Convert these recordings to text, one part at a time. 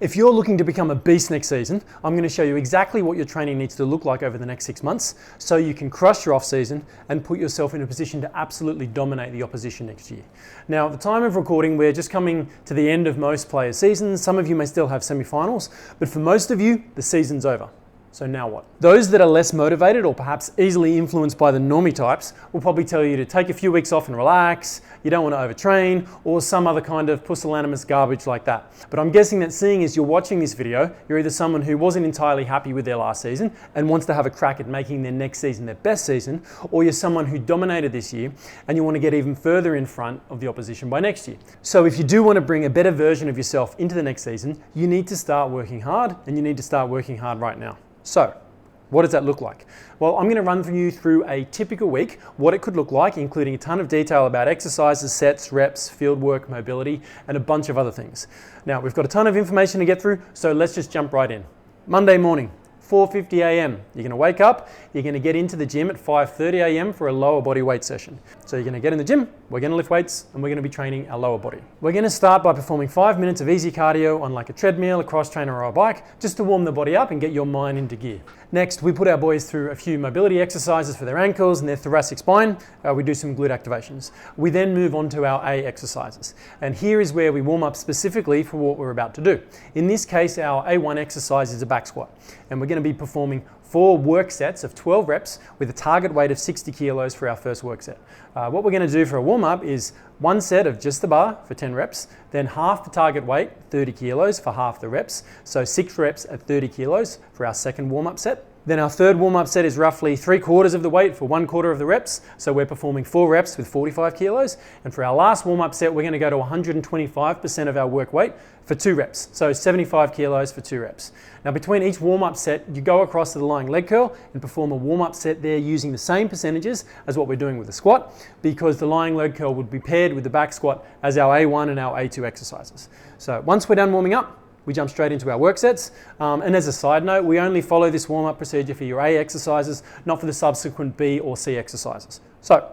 If you're looking to become a beast next season, I'm going to show you exactly what your training needs to look like over the next 6 months so you can crush your off season and put yourself in a position to absolutely dominate the opposition next year. Now, at the time of recording, we're just coming to the end of most players' seasons. Some of you may still have semi-finals, but for most of you, the season's over. So now what? Those that are less motivated or perhaps easily influenced by the normie types will probably tell you to take a few weeks off and relax, you don't want to overtrain, or some other kind of pusillanimous garbage like that. But I'm guessing that seeing as you're watching this video, you're either someone who wasn't entirely happy with their last season and wants to have a crack at making their next season their best season, or you're someone who dominated this year and you want to get even further in front of the opposition by next year. So if you do want to bring a better version of yourself into the next season, you need to start working hard, and you need to start working hard right now. So, what does that look like? Well, I'm going to run you through a typical week, what it could look like, including a ton of detail about exercises, sets, reps, field work, mobility, and a bunch of other things. Now, we've got a ton of information to get through, so let's just jump right in. Monday morning, 4:50 a.m. You're going to wake up, you're going to get into the gym at 5:30 a.m. for a lower body weight session. So you're going to get in the gym, we're going to lift weights, and we're going to be training our lower body. We're going to start by performing 5 minutes of easy cardio on like a treadmill, a cross trainer, or a bike, just to warm the body up and get your mind into gear. Next, we put our boys through a few mobility exercises for their ankles and their thoracic spine. We do some glute activations. We then move on to our A exercises. And here is where we warm up specifically for what we're about to do. In this case, our A1 exercise is a back squat. And we're going to be performing 4 work sets of 12 reps with a target weight of 60 kilos for our first work set. What we're going to do for a warm-up is 1 set of just the bar for 10 reps, then half the target weight, 30 kilos for half the reps, so 6 reps at 30 kilos for our second warm-up set. Then our third warm-up set is roughly 3/4 of the weight for 1/4 of the reps, so we're performing 4 reps with 45 kilos. And for our last warm-up set, we're going to go to 125% of our work weight for 2 reps, so 75 kilos for 2 reps. Now between each warm-up set, you go across to the lying leg curl and perform a warm-up set there using the same percentages as what we're doing with the squat, because the lying leg curl would be paired with the back squat as our A1 and our A2 exercises. So once we're done warming up, we jump straight into our work sets. And as a side note, we only follow this warm-up procedure for your A exercises, not for the subsequent B or C exercises. So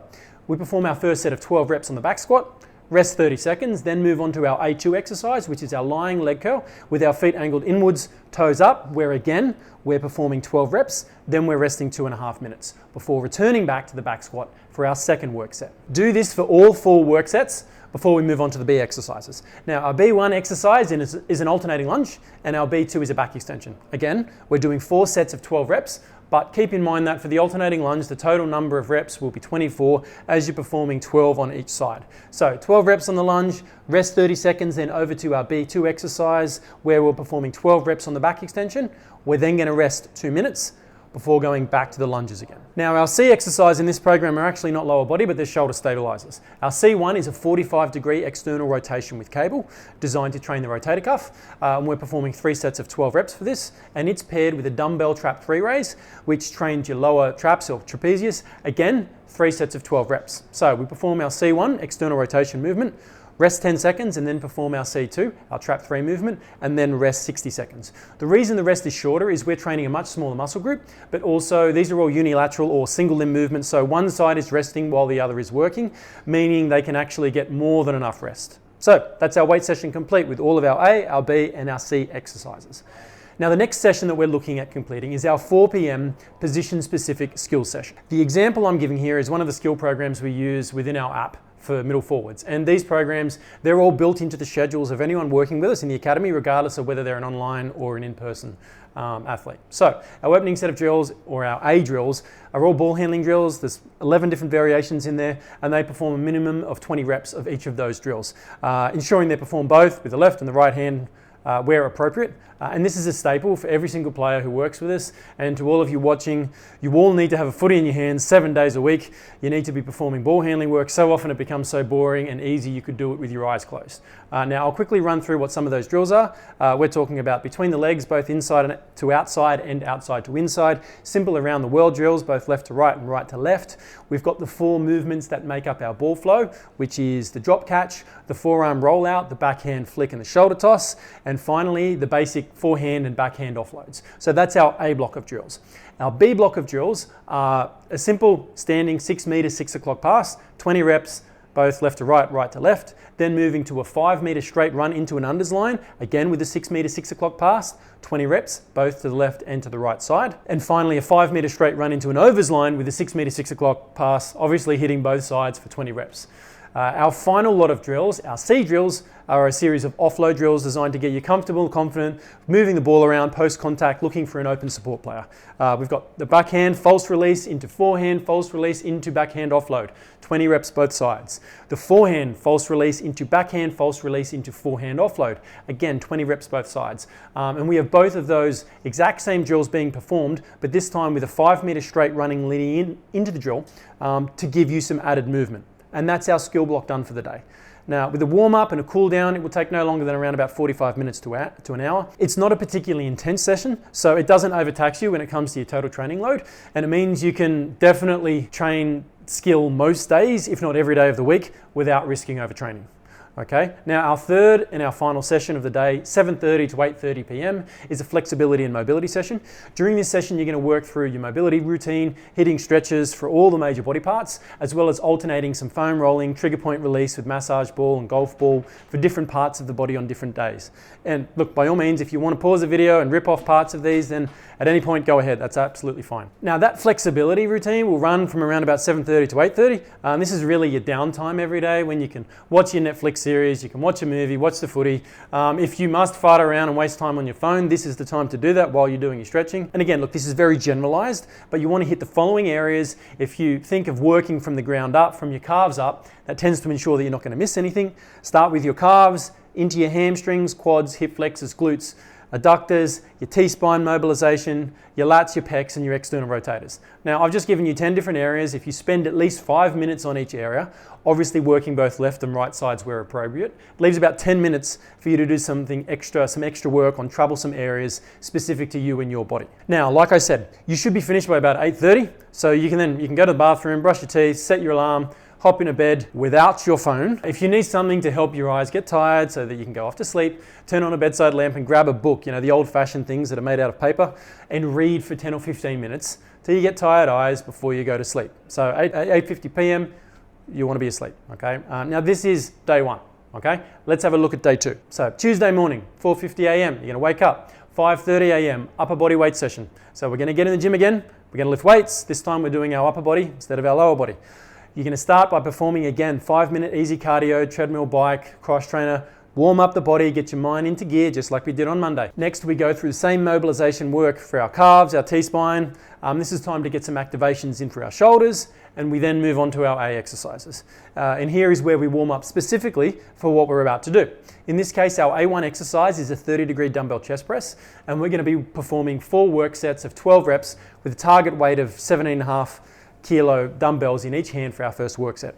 we perform our first set of 12 reps on the back squat, rest 30 seconds, then move on to our A2 exercise, which is our lying leg curl with our feet angled inwards, toes up, where again, we're performing 12 reps, then we're resting 2.5 minutes before returning back to the back squat for our second work set. Do this for all 4 work sets before we move on to the B exercises. Now, our B1 exercise is an alternating lunge, and our B2 is a back extension. Again, we're doing 4 sets of 12 reps, but keep in mind that for the alternating lunge, the total number of reps will be 24 as you're performing 12 on each side. So 12 reps on the lunge, rest 30 seconds, then over to our B2 exercise where we're performing 12 reps on the back extension. We're then going to rest 2 minutes before going back to the lunges again. Now our C exercise in this program are actually not lower body, but they're shoulder stabilizers. Our C1 is a 45-degree external rotation with cable designed to train the rotator cuff. And we're performing 3 sets of 12 reps for this, and it's paired with a dumbbell trap 3 raise, which trains your lower traps or trapezius. Again, 3 sets of 12 reps. So we perform our C1 external rotation movement, rest 10 seconds, and then perform our C2, our trap 3 movement, and then rest 60 seconds. The reason the rest is shorter is we're training a much smaller muscle group, but also these are all unilateral or single limb movements, so one side is resting while the other is working, meaning they can actually get more than enough rest. So that's our weight session complete with all of our A, our B, and our C exercises. Now the next session that we're looking at completing is our 4 p.m. position-specific skill session. The example I'm giving here is one of the skill programs we use within our app for middle forwards. And these programs, they're all built into the schedules of anyone working with us in the academy, regardless of whether they're an online or an in-person athlete. So our opening set of drills, or our A drills, are all ball handling drills. There's 11 different variations in there, and they perform a minimum of 20 reps of each of those drills, ensuring they perform both with the left and the right hand where appropriate. And this is a staple for every single player who works with us. And to all of you watching, you all need to have a footy in your hands 7 days a week. You need to be performing ball handling work. So often it becomes so boring and easy you could do it with your eyes closed. Now I'll quickly run through what some of those drills are. We're talking about between the legs, both inside to outside and outside to inside. Simple around the world drills, both left to right and right to left. We've got the 4 movements that make up our ball flow, which is the drop catch, the forearm rollout, the backhand flick, and the shoulder toss. And finally, the basic forehand and backhand offloads. So that's our A block of drills. Our B block of drills are a simple standing 6 meter, 6 o'clock pass, 20 reps, both left to right, right to left, then moving to a 5 meter straight run into an unders line, again with a 6 meter 6 o'clock pass, 20 reps, both to the left and to the right side. And finally a 5 meter straight run into an overs line with a 6 meter 6 o'clock pass, obviously hitting both sides for 20 reps. Our final lot of drills, our C drills, are a series of offload drills designed to get you comfortable, confident, moving the ball around post-contact, looking for an open support player. We've got the backhand false release into forehand, false release into backhand offload, 20 reps both sides. The forehand false release into backhand, false release into forehand offload, again 20 reps both sides. And we have both of those exact same drills being performed, but this time with a 5 meter straight running leading into the drill to give you some added movement. And that's our skill block done for the day. Now, with a warm-up and a cool-down, it will take no longer than around about 45 minutes to an hour. It's not a particularly intense session, so it doesn't overtax you when it comes to your total training load, and it means you can definitely train skill most days, if not every day of the week, without risking overtraining. Okay, now our third and our final session of the day, 7:30 to 8:30 p.m. is a flexibility and mobility session. During this session, you're going to work through your mobility routine, hitting stretches for all the major body parts, as well as alternating some foam rolling, trigger point release with massage ball and golf ball for different parts of the body on different days. And look, by all means, if you want to pause the video and rip off parts of these, then at any point, go ahead. That's absolutely fine. Now, that flexibility routine will run from around about 7:30 to 8:30. This is really your downtime every day when you can watch your Netflix series, you can watch a movie, watch the footy. If you must fart around and waste time on your phone, this is the time to do that while you're doing your stretching. And again, look, this is very generalized, but you want to hit the following areas. If you think of working from the ground up, from your calves up, that tends to ensure that you're not going to miss anything. Start with your calves, into your hamstrings, quads, hip flexors, glutes, adductors, your T-spine mobilization, your lats, your pecs, and your external rotators. Now, I've just given you 10 different areas. If you spend at least 5 minutes on each area, obviously working both left and right sides where appropriate, it leaves about 10 minutes for you to do something extra, some extra work on troublesome areas specific to you and your body. Now, like I said, you should be finished by about 8:30, so you can go to the bathroom, brush your teeth, set your alarm, hop in a bed without your phone. If you need something to help your eyes get tired so that you can go off to sleep, turn on a bedside lamp and grab a book, the old-fashioned things that are made out of paper, and read for 10 or 15 minutes till you get tired eyes before you go to sleep. So 8:50 p.m., you want to be asleep, okay? Now this is day one, okay? Let's have a look at day two. So Tuesday morning, 4:50 a.m., you're going to wake up. 5:30 a.m., upper body weight session. So we're going to get in the gym again, we're going to lift weights. This time we're doing our upper body instead of our lower body. You're going to start by performing again 5-minute easy cardio, treadmill, bike, cross trainer, warm up the body, get your mind into gear just like we did on Monday. Next we go through the same mobilization work for our calves, our T-spine. This is time to get some activations in for our shoulders, and we then move on to our A exercises. And here is where we warm up specifically for what we're about to do. In this case, our A1 exercise is a 30-degree dumbbell chest press, and we're going to be performing 4 work sets of 12 reps with a target weight of 17.5 kilo dumbbells in each hand for our first work set.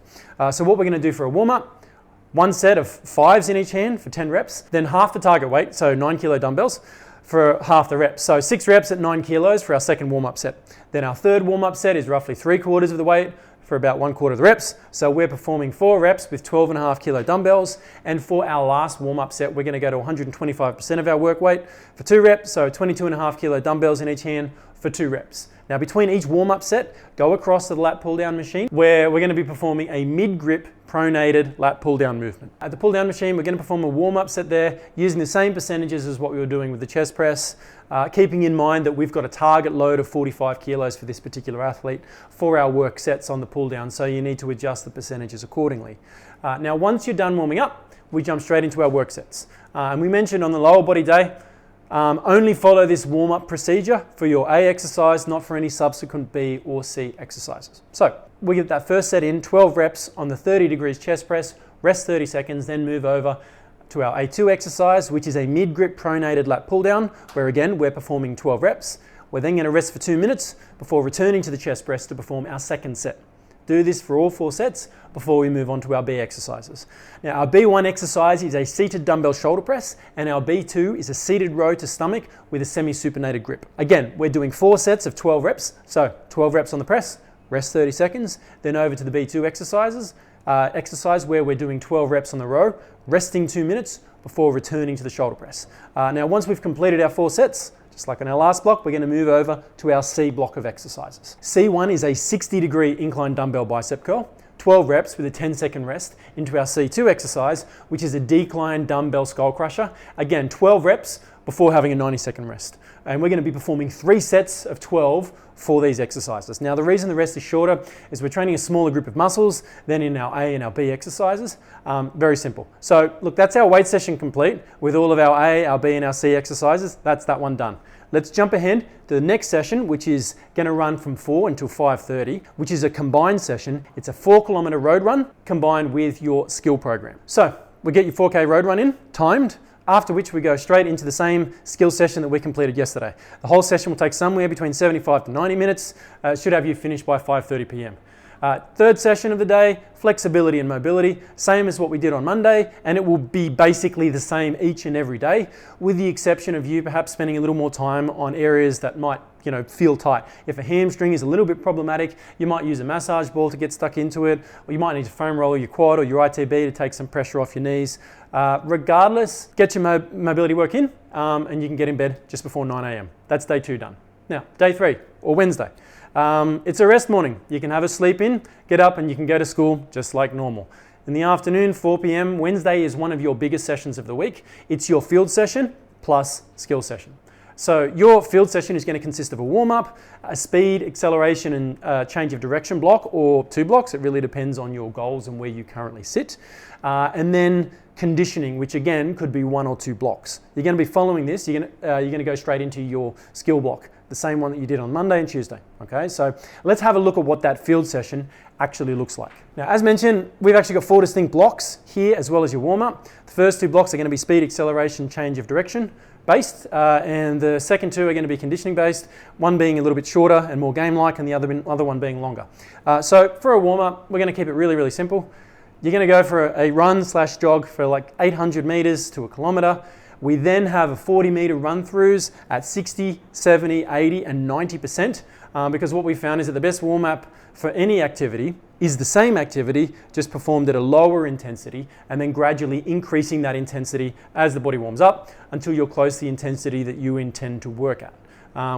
So what we're going to do for a warm-up, 1 set of 5s in each hand for 10 reps, then half the target weight, so 9 kilo dumbbells for half the reps. So 6 reps at 9 kilos for our second warm-up set. Then our third warm-up set is roughly 3/4 of the weight for about 1/4 of the reps. So we're performing 4 reps with 12.5 kilo dumbbells. And for our last warm-up set, we're going to go to 125% of our work weight for 2 reps. So 22.5 kilo dumbbells in each hand for 2 reps. Now between each warm-up set, go across to the lat pull-down machine where we're going to be performing a mid-grip pronated lat pull-down movement. At the pull-down machine, we're going to perform a warm-up set there using the same percentages as what we were doing with the chest press, keeping in mind that we've got a target load of 45 kilos for this particular athlete for our work sets on the pull-down, so you need to adjust the percentages accordingly. Now once you're done warming up, we jump straight into our work sets. And we mentioned on the lower body day, only follow this warm-up procedure for your A exercise, not for any subsequent B or C exercises. So we get that first set in, 12 reps on the 30 degrees chest press, rest 30 seconds, then move over to our A2 exercise, which is a mid-grip pronated lat pull-down, where again, we're performing 12 reps. We're then going to rest for 2 minutes before returning to the chest press to perform our second set. Do this for all 4 sets before we move on to our B exercises. Now our B1 exercise is a seated dumbbell shoulder press, and our B2 is a seated row to stomach with a semi-supinated grip. Again, we're doing 4 sets of 12 reps, so 12 reps on the press, rest 30 seconds, then over to the B2 exercise where we're doing 12 reps on the row, resting 2 minutes before returning to the shoulder press. Now once we've completed our 4 sets, just like on our last block, we're going to move over to our C block of exercises. C1 is a 60-degree incline dumbbell bicep curl, 12 reps with a 10-second rest into our C2 exercise, which is a decline dumbbell skull crusher. Again, 12 reps before having a 90-second rest. And we're going to be performing 3 sets of 12 for these exercises. Now, the reason the rest is shorter is we're training a smaller group of muscles than in our A and our B exercises. Very simple. So look, that's our weight session complete with all of our A, our B and our C exercises. That's that one done. Let's jump ahead to the next session, which is going to run from 4 until 5:30, which is a combined session. It's a 4-kilometer road run combined with your skill program. So we get your 4K road run in, timed, after which we go straight into the same skill session that we completed yesterday. The whole session will take somewhere between 75 to 90 minutes. Should have you finished by 5:30 p.m. Third session of the day, flexibility and mobility, same as what we did on Monday, and it will be basically the same each and every day, with the exception of you perhaps spending a little more time on areas that might feel tight. If a hamstring is a little bit problematic, you might use a massage ball to get stuck into it, or you might need to foam roll your quad or your ITB to take some pressure off your knees. Regardless, get your mobility work in, and you can get in bed just before 9 a.m. That's day 2 done. Now, day 3, or Wednesday. It's a rest morning. You can have a sleep in, get up, and you can go to school just like normal. In the afternoon, 4 p.m., Wednesday is one of your biggest sessions of the week. It's your field session plus skill session. So your field session is going to consist of a warm-up, a speed, acceleration, and change of direction block, or 2 blocks. It really depends on your goals and where you currently sit. And then conditioning, which again could be 1 or 2 blocks. You're going to be following this. You're going to go straight into your skill block, the same one that you did on Monday and Tuesday. Okay, so let's have a look at what that field session actually looks like. Now, as mentioned, we've actually got 4 distinct blocks here, as well as your warm-up. The first 2 blocks are going to be speed, acceleration, change of direction based, and the second 2 are going to be conditioning based, one being a little bit shorter and more game-like, and the other one being longer. So for a warm-up, we're going to keep it really, really simple. You're going to go for a run/jog for like 800 meters to a kilometer. We then have a 40-meter run-throughs at 60, 70, 80, and 90%, because what we found is that the best warm-up for any activity is the same activity, just performed at a lower intensity, and then gradually increasing that intensity as the body warms up until you're close to the intensity that you intend to work at.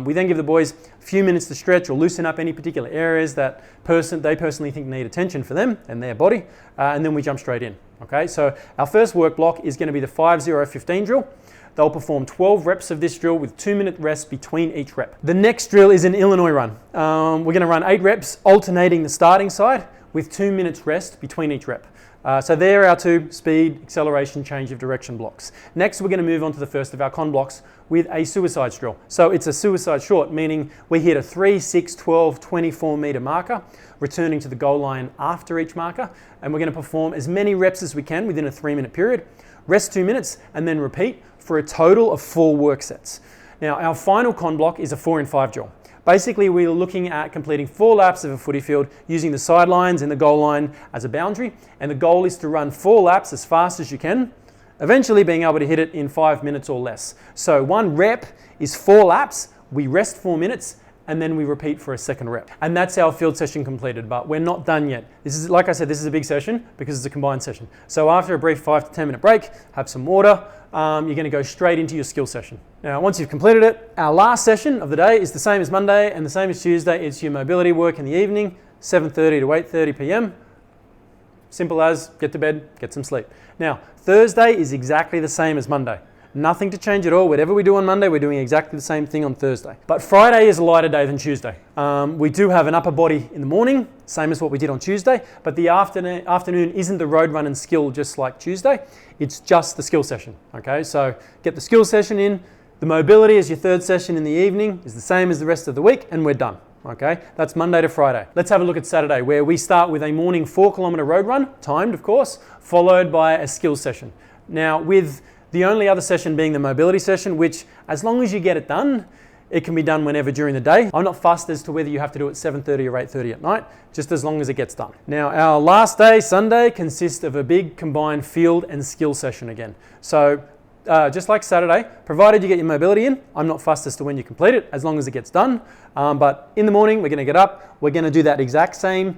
We then give the boys a few minutes to stretch or loosen up any particular areas that they personally think need attention for them and their body, and then we jump straight in. Okay, so our first work block is going to be the 5-0-15 drill. They'll perform 12 reps of this drill with 2-minute rest between each rep. The next drill is an Illinois run. We're going to run 8 reps, alternating the starting side with 2 minutes rest between each rep. So there are our 2 speed, acceleration, change of direction blocks. Next, we're going to move on to the first of our con blocks with a suicide drill. So it's a suicide short, meaning we hit a 3, 6, 12, 24 meter marker, returning to the goal line after each marker, and we're going to perform as many reps as we can within a 3-minute period, rest 2 minutes, and then repeat for a total of 4 work sets. Now, our final con block is a 4 in 5 drill. Basically, we're looking at completing 4 laps of a footy field using the sidelines and the goal line as a boundary, and the goal is to run 4 laps as fast as you can, eventually being able to hit it in 5 minutes or less. So 1 rep is 4 laps, we rest 4 minutes, and then we repeat for a second rep. And that's our field session completed, but we're not done yet. This is, like I said, this is a big session because it's a combined session. So after a brief 5 to 10 minute break, have some water, you're going to go straight into your skill session. Now, once you've completed it, our last session of the day is the same as Monday and the same as Tuesday. It's your mobility work in the evening, 7:30 to 8:30 p.m. Simple as get to bed, get some sleep. Now, Thursday is exactly the same as Monday. Nothing to change at all. Whatever we do on Monday, we're doing exactly the same thing on Thursday. But Friday is a lighter day than Tuesday. We do have an upper body in the morning, same as what we did on Tuesday, but the afternoon isn't the road run and skill just like Tuesday. It's just the skill session. Okay, so get the skill session in. The mobility is your third session in the evening, is the same as the rest of the week, and we're done. Okay, that's Monday to Friday. Let's have a look at Saturday, where we start with a morning 4-kilometer road run, timed of course, followed by a skill session. Now, with the only other session being the mobility session, which as long as you get it done, it can be done whenever during the day. I'm not fussed as to whether you have to do it 7:30 or 8:30 at night, just as long as it gets done. Now, our last day, Sunday, consists of a big combined field and skill session again. So just like Saturday, provided you get your mobility in, I'm not fussed as to when you complete it, as long as it gets done. But in the morning, we're going to get up, we're going to do that exact same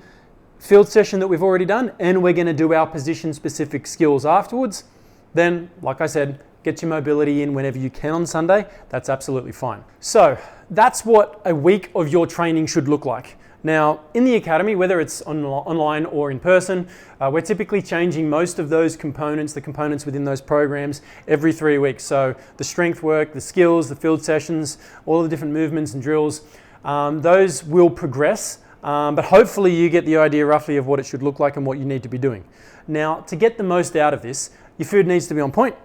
field session that we've already done, and we're going to do our position-specific skills afterwards. Then, like I said, get your mobility in whenever you can on Sunday. That's absolutely fine. So that's what a week of your training should look like. Now, in the academy, whether it's online or in person, we're typically changing most of those components, the components within those programs, every 3 weeks. So the strength work, the skills, the field sessions, all the different movements and drills, those will progress, but hopefully you get the idea roughly of what it should look like and what you need to be doing. Now, to get the most out of this, your food needs to be on point.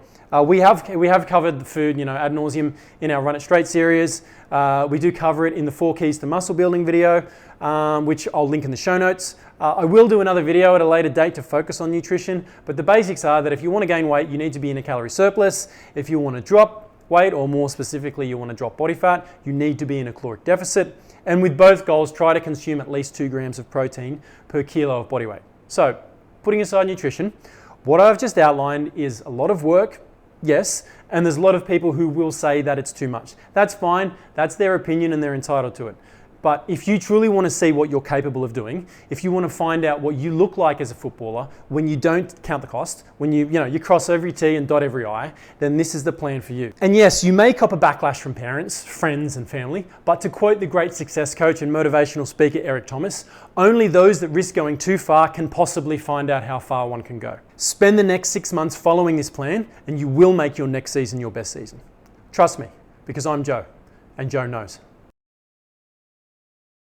We have covered the food, ad nauseum in our Run It Straight series. We do cover it in the 4 Keys to Muscle Building video, which I'll link in the show notes. I will do another video at a later date to focus on nutrition, but the basics are that if you want to gain weight, you need to be in a calorie surplus. If you want to drop weight, or more specifically, you want to drop body fat, you need to be in a caloric deficit. And with both goals, try to consume at least 2 grams of protein per kilo of body weight. So, putting aside nutrition, what I've just outlined is a lot of work. Yes, and there's a lot of people who will say that it's too much. That's fine, that's their opinion and they're entitled to it. But if you truly want to see what you're capable of doing, if you want to find out what you look like as a footballer when you don't count the cost, when you cross every T and dot every I, then this is the plan for you. And yes, you may cop a backlash from parents, friends and family, but to quote the great success coach and motivational speaker Eric Thomas, only those that risk going too far can possibly find out how far one can go. Spend the next 6 months following this plan and you will make your next season your best season. Trust me, because I'm Joe, and Joe knows.